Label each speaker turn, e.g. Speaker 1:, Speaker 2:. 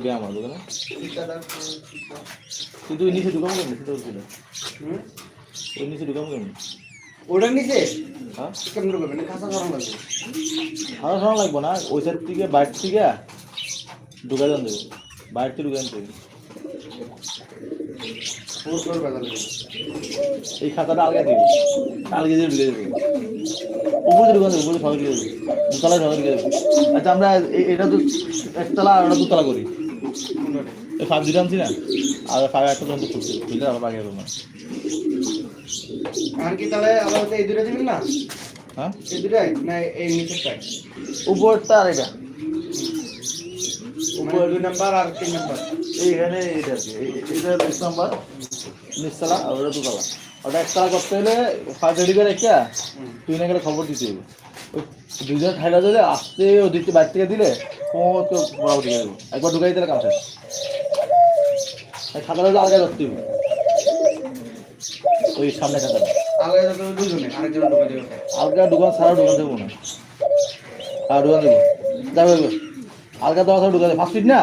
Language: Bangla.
Speaker 1: ব্যায়াম হবে না কিন্তু ওই নিচে ঢুকাবো কেমনি সেটা হচ্ছিল ওই নিচে ঢুকাবো কেমনি
Speaker 2: ওটার নিচে
Speaker 1: হ্যাঁ
Speaker 2: কেমন ঢুকাবে না কাঁচা করা লাগবে
Speaker 1: খাওয়া খাওয়া লাগবো না ওই সাইড থেকে বাইর থেকে ঢুকাই দেন দেবো বাইর থেকে ঢুকাই দেবে এই খাতাটা আলগা দেবে আলগে দিয়ে ঢুকে দেবে উপরে ঢুকান দেবে উপরে সবাই ঢুকে দেবে দুতলায় সবাই ঢুকে দেবে আচ্ছা আমরা এটা তো একতলা আর ওটা দুতলা করি এই 5 দিলাম না আর 5 একটা পর্যন্ত খুলছে খুললে আবার বাকি হবে না
Speaker 2: আর কি তাহলে আবার এই দুটো দিবেন না
Speaker 1: হ্যাঁ
Speaker 2: এই দুটাই না এই নিচেরটাই
Speaker 1: উপরটা আর এটা
Speaker 2: উপর 2 নাম্বার আর 3 নাম্বার
Speaker 1: এইখানে এইটা আর কি এটা 1 নাম্বার নিচতলা আর ওটা দুতলা ওটা একতলা করতে হলে 5 রেডি করে রেখে তুই না খবর দিতে হবে ওই দুজন ঠাইলা দিলে আসতে ওদিকে বাইর থেকে দিলে কত বড় ঢুকে দেবো একবার ঢুকাই দিলে কাম শেষ খাতাটা হলে আলগা ধরতে হবে ওই সামনে খাতাটা
Speaker 2: আলাদা যত দুজনে আরেকজন ঢুকে দেবে
Speaker 1: আলগা দোকান সারা দোকান দেবো না আর দোকান দেবো যাবে আলগা দেওয়া সারা ঢুকা দেবে 5 ফিট না